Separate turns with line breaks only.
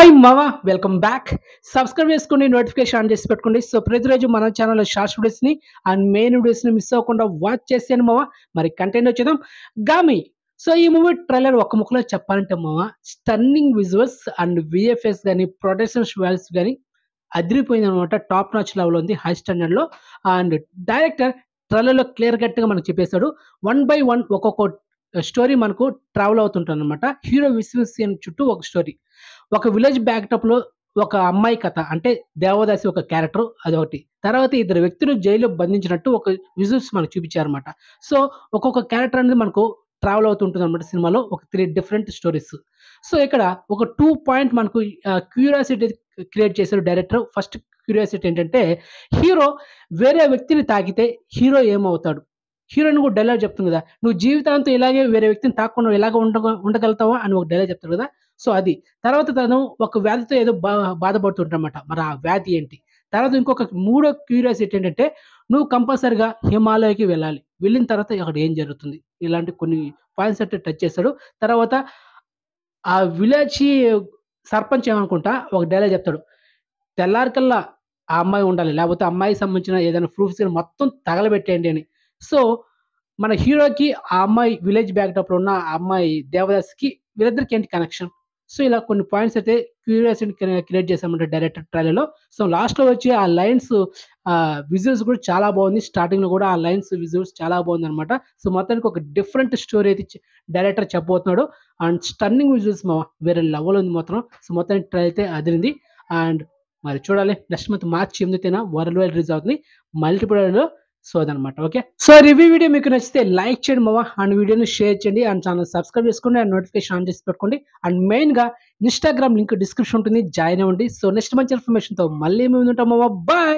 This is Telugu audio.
హాయ్ మావా వెల్కమ్ బ్యాక్. సబ్స్క్రైబ్ చేసుకోండి, నోటిఫికేషన్ ఆన్ చేసి పెట్టుకోండి. సో ప్రతిరోజు మన ఛానల్లో షార్ట్స్ వీడియోస్ని అండ్ మెయిన్ వీడియోస్ని మిస్ అవ్వకుండా వాచ్ చేసాను మావా. మరి కంటెంట్ వచ్చేద్దాం. గామి. సో ఈ మూవీ ట్రైలర్ ఒక ముక్కలో చెప్పాలంటే మావా, స్టన్నింగ్ విజువల్స్ అండ్ విఎఫ్ఎక్స్ కానీ ప్రొడక్షన్ వాల్యూస్ కానీ అదిరిపోయింది అనమాట. టాప్ నాచ్ లెవెల్ ఉంది, హై స్టాండర్డ్లో. అండ్ డైరెక్టర్ ట్రైలర్లో క్లియర్ కట్గా మనకు చెప్పేశాడు. వన్ బై వన్ ఒక్కొక్క స్టోరీ మనకు ట్రావెల్ అవుతుంటుంది అనమాట. హీరో విశ్వసీన్ చుట్టూ ఒక స్టోరీ, ఒక విలేజ్ బ్యాక్డ్రాప్లో ఒక అమ్మాయి కథ, అంటే దేవదాసి ఒక క్యారెక్టర్ అదొకటి. తర్వాత ఇద్దరు వ్యక్తులు జైల్లో బంధించినట్టు ఒక విజువల్స్ మనకు చూపించారన్నమాట. సో ఒక్కొక్క క్యారెక్టర్ అనేది మనకు ట్రావెల్ అవుతుంటుంది అనమాట సినిమాలో, ఒక 3 డిఫరెంట్ స్టోరీస్. సో ఇక్కడ ఒక 2 పాయింట్ మనకు క్యూరియాసిటీ క్రియేట్ చేశారు డైరెక్టర్. ఫస్ట్ క్యూరియాసిటీ ఏంటంటే, హీరో వేరే వ్యక్తిని తాకితే హీరో ఏమవుతాడు? హీరోయిన్ కూడా డైలాగ్ చెప్తుంది కదా, నువ్వు జీవితాంతం ఇలాగే వేరే వ్యక్తిని తాకుండా ఇలాగ ఉండగలుగుతావా అని ఒక డైలాగ్ చెప్తాడు కదా. సో అది. తర్వాత తను ఒక వ్యాధితో ఏదో బాధపడుతుంటాడనమాట. మరి ఆ వ్యాధి ఏంటి? తర్వాత ఇంకొక మూడో క్యూరియాసిటీ ఏంటంటే, నువ్వు కంపల్సరీగా హిమాలయకి వెళ్ళాలి. వెళ్ళిన తర్వాత అక్కడ ఏం జరుగుతుంది? ఇలాంటి కొన్ని పాయింట్స్ అయితే టచ్ చేస్తాడు. తర్వాత ఆ విలేజ్‌కి సర్పంచ్ ఏమనుకుంటా ఒక డైలాగ్ చెప్తాడు. తెల్లారికల్లా ఆ అమ్మాయి ఉండాలి. లేకపోతే అమ్మాయికి సంబంధించిన ఏదైనా ప్రూఫ్స్ గాని మొత్తం తగలబెట్టేయండి అని. సో, మన హీరోకి ఆ అమ్మాయి విలేజ్ బ్యాక్‌డ్రాప్‌లో ఉన్న ఆ అమ్మాయి దేవదాస్‌కి వీళ్ళిద్దరికి ఏంటి కనెక్షన్? సో, ఇలా కొన్ని పాయింట్స్ అయితే క్యూరియాసిటీ క్రియేట్ చేశామన్నమాట డైరెక్టర్ ట్రైలర్‌లో. సో, లాస్ట్‌లో వచ్చి ఆ లైన్స్ విజువల్స్ కూడా చాలా బాగుంది. స్టార్టింగ్‌లో కూడా ఆ లైన్స్ విజువల్స్ చాలా బాగుందన్నమాట. సో, మొత్తానికి ఒక డిఫరెంట్ స్టోరీ అయితే డైరెక్టర్ చెప్పబోతున్నాడు. అండ్ స్టన్నింగ్ విజువల్స్ వేరే లెవెల్ ఉంది మాత్రం. సో, మొత్తానికి ట్రైలర్ అయితే అదిరింది. అండ్ మరి చూడాలి, నెక్స్ట్ మంత్ మార్చి 8న వరల్డ్ వైడ్ రిలీజ్ అవుతుంది మల్టిప్లెక్స్‌లో. సో అదనమాట. ఓకే. సో రివ్యూ వీడియో మీకు నచ్చితే లైక్ చేయండి మావా, అండ్ వీడియోని షేర్ చేయండి, అండ్ ఛానల్ సబ్స్క్రైబ్ చేసుకోండి, అండ్ నోటిఫికేషన్ ఆన్ చేసి పెట్టుకోండి. అండ్ మెయిన్‌గా ఇన్‌స్టాగ్రామ్ లింక్ డిస్క్రిప్షన్ ఉంటుంది, జాయిన్ అవ్వండి. సో నెక్స్ట్ మంచి ఇన్ఫర్మేషన్‌తో మళ్ళీ మేము ఉంటాం మావా. బాయ్.